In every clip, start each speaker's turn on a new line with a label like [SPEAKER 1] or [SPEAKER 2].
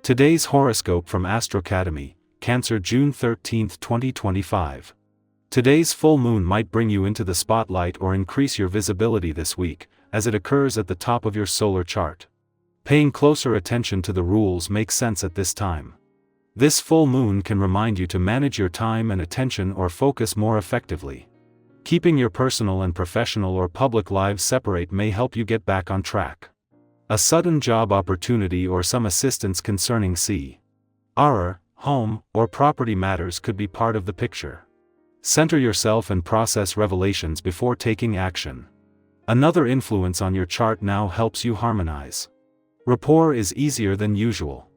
[SPEAKER 1] Today's horoscope from Astro Academy, Cancer, June 13, 2025. Today's full moon might bring you into the spotlight or increase your visibility this week, as it occurs at the top of your solar chart. Paying closer attention to the rules makes sense at this time. This full moon can remind you to manage your time and attention or focus more effectively. Keeping your personal and professional or public lives separate may help you get back on track. A sudden job opportunity or some assistance concerning C.R., home, or property matters could be part of the picture. Center yourself and process revelations before taking action. Another influence on your chart now helps you harmonize. Rapport is easier than usual.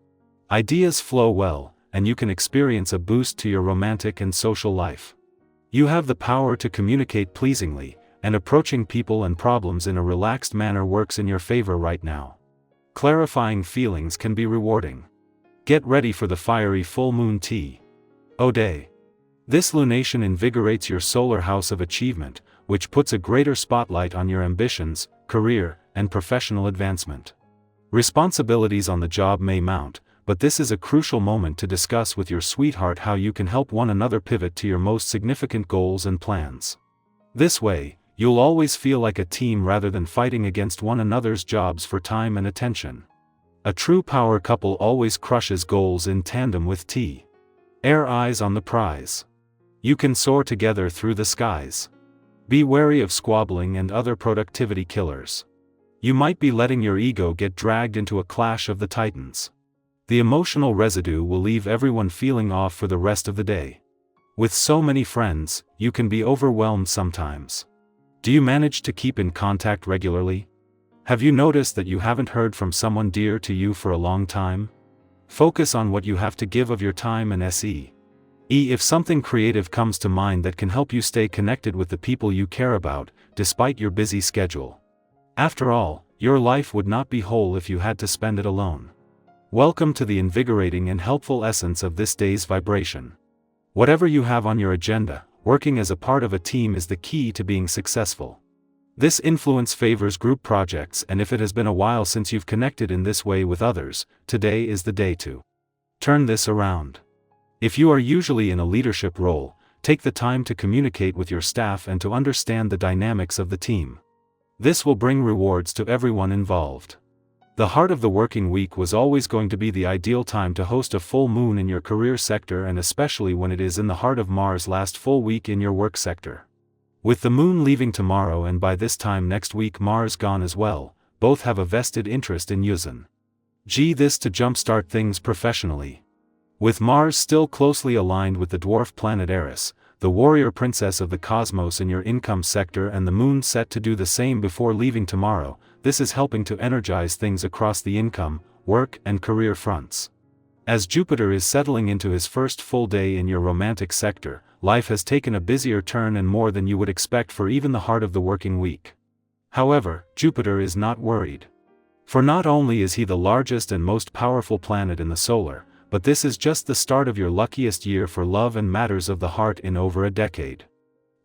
[SPEAKER 1] Ideas flow well, and you can experience a boost to your romantic and social life. You have the power to communicate pleasingly, and approaching people and problems in a relaxed manner works in your favor right now. Clarifying feelings can be rewarding. Get ready for the fiery full moon T.O. This lunation invigorates your solar house of achievement, which puts a greater spotlight on your ambitions, career, and professional advancement. Responsibilities on the job may mount, but this is a crucial moment to discuss with your sweetheart how you can help one another pivot to your most significant goals and plans. This way, you'll always feel like a team rather than fighting against one another's jobs for time and attention. A true power couple always crushes goals in tandem with T.R. eyes on the prize. You can soar together through the skies. Be wary of squabbling and other productivity killers. You might be letting your ego get dragged into a clash of the titans. The emotional residue will leave everyone feeling off for the rest of the day. With so many friends, you can be overwhelmed sometimes. Do you manage to keep in contact regularly? Have you noticed that you haven't heard from someone dear to you for a long time? Focus on what you have to give of your time and if something creative comes to mind that can help you stay connected with the people you care about, despite your busy schedule. After all, your life would not be whole if you had to spend it alone. Welcome to the invigorating and helpful essence of this day's vibration. Whatever you have on your agenda, working as a part of a team is the key to being successful. This influence favors group projects, and if it has been a while since you've connected in this way with others, today is the day to turn this around. If you are usually in a leadership role, take the time to communicate with your staff and to understand the dynamics of the team. This will bring rewards to everyone involved. The heart of the working week was always going to be the ideal time to host a full moon in your career sector, and especially when it is in the heart of Mars' last full week in your work sector. With the moon leaving tomorrow and by this time next week Mars gone as well, both have a vested interest in using this to jumpstart things professionally. With Mars still closely aligned with the dwarf planet Eris, the warrior princess of the cosmos in your income sector, and the moon set to do the same before leaving tomorrow, this is helping to energize things across the income, work, and career fronts. As Jupiter is settling into his first full day in your romantic sector, life has taken a busier turn and more than you would expect for even the heart of the working week. However, Jupiter is not worried. For not only is he the largest and most powerful planet in the solar, but this is just the start of your luckiest year for love and matters of the heart in over a decade.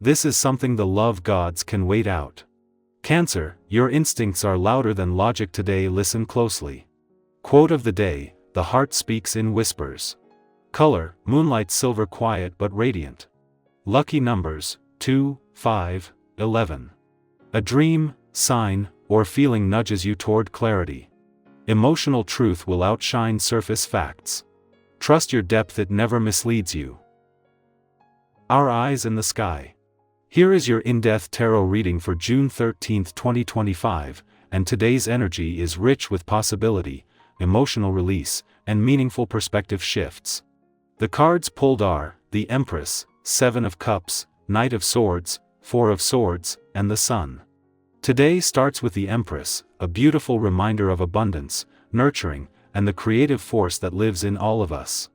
[SPEAKER 1] This is something the love gods can wait out. Cancer, your instincts are louder than logic today. Listen closely. Quote of the day: the heart speaks in whispers. Color: moonlight silver, quiet but radiant. Lucky numbers: 2, 5, 11. A dream, sign, or feeling nudges you toward clarity. Emotional truth will outshine surface facts. Trust your depth, it never misleads you. Our eyes in the sky. Here is your in-depth tarot reading for June 13, 2025, and today's energy is rich with possibility, emotional release, and meaningful perspective shifts. The cards pulled are the Empress, 7 of Cups, Knight of Swords, 4 of Swords, and the Sun. Today starts with the Empress, a beautiful reminder of abundance, nurturing, and the creative force that lives in all of us.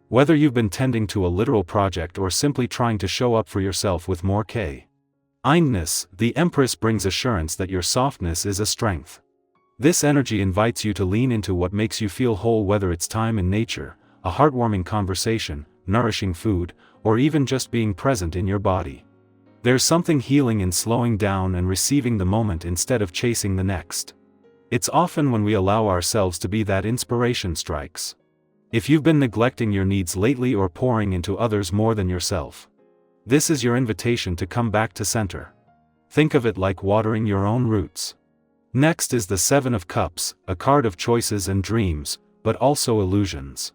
[SPEAKER 1] Whether you've been tending to a literal project or simply trying to show up for yourself with more kindness, the Empress brings assurance that your softness is a strength. This energy invites you to lean into what makes you feel whole, whether it's time in nature, a heartwarming conversation, nourishing food, or even just being present in your body. There's something healing in slowing down and receiving the moment instead of chasing the next. It's often when we allow ourselves to be that inspiration strikes. If you've been neglecting your needs lately or pouring into others more than yourself, this is your invitation to come back to center. Think of it like watering your own roots. Next is the Seven of Cups, a card of choices and dreams, but also illusions.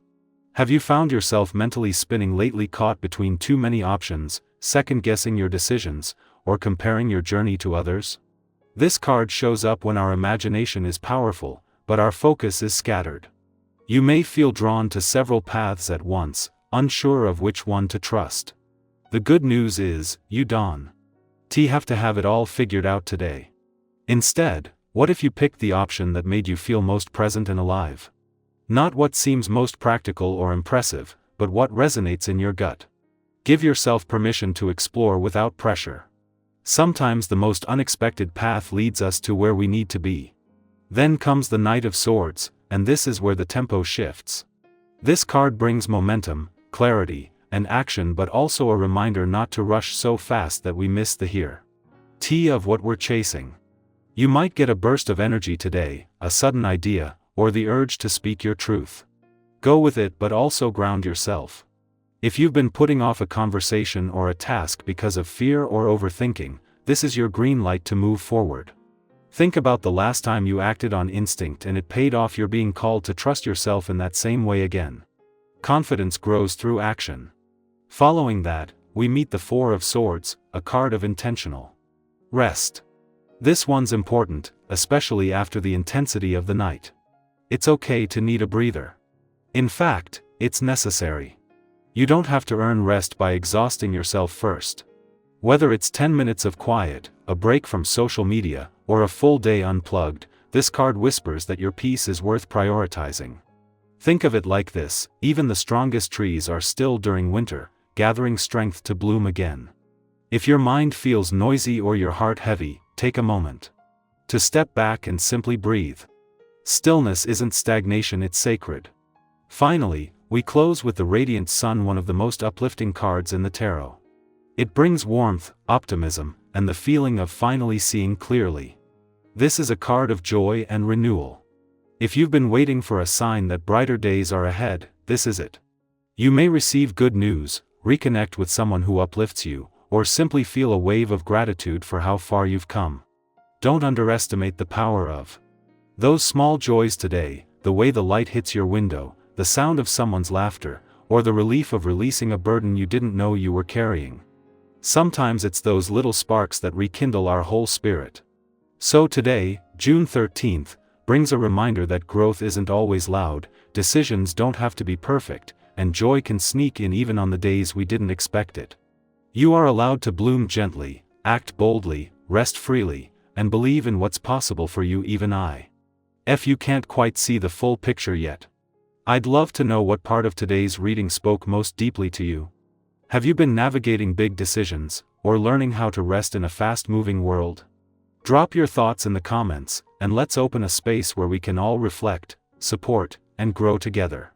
[SPEAKER 1] Have you found yourself mentally spinning lately, caught between too many options, second-guessing your decisions, or comparing your journey to others? This card shows up when our imagination is powerful, but our focus is scattered. You may feel drawn to several paths at once, unsure of which one to trust. The good news is, you don't have to have it all figured out today. Instead, what if you picked the option that made you feel most present and alive? Not what seems most practical or impressive, but what resonates in your gut. Give yourself permission to explore without pressure. Sometimes the most unexpected path leads us to where we need to be. Then comes the Knight of Swords, and this is where the tempo shifts. This card brings momentum, clarity, and action, but also a reminder not to rush so fast that we miss the here of what we're chasing. You might get a burst of energy today, a sudden idea, or the urge to speak your truth. Go with it, but also ground yourself. If you've been putting off a conversation or a task because of fear or overthinking, this is your green light to move forward. Think about the last time you acted on instinct and it paid off. You're being called to trust yourself in that same way again. Confidence grows through action. Following that, we meet the Four of Swords, a card of intentional rest. This one's important, especially after the intensity of the night. It's okay to need a breather. In fact, it's necessary. You don't have to earn rest by exhausting yourself first. Whether it's 10 minutes of quiet, a break from social media, or a full day unplugged, this card whispers that your peace is worth prioritizing. Think of it like this: even the strongest trees are still during winter, gathering strength to bloom again. If your mind feels noisy or your heart heavy, take a moment to step back and simply breathe. Stillness isn't stagnation, it's sacred. Finally, we close with the Radiant Sun, one of the most uplifting cards in the tarot. It brings warmth, optimism, and the feeling of finally seeing clearly. This is a card of joy and renewal. If you've been waiting for a sign that brighter days are ahead, this is it. You may receive good news, reconnect with someone who uplifts you, or simply feel a wave of gratitude for how far you've come. Don't underestimate the power of those small joys today, the way the light hits your window, the sound of someone's laughter, or the relief of releasing a burden you didn't know you were carrying. Sometimes it's those little sparks that rekindle our whole spirit. So today, June 13th, brings a reminder that growth isn't always loud, decisions don't have to be perfect, and joy can sneak in even on the days we didn't expect it. You are allowed to bloom gently, act boldly, rest freely, and believe in what's possible for you. Even if you can't quite see the full picture yet, I'd love to know what part of today's reading spoke most deeply to you. Have you been navigating big decisions, or learning how to rest in a fast-moving world? Drop your thoughts in the comments, and let's open a space where we can all reflect, support, and grow together.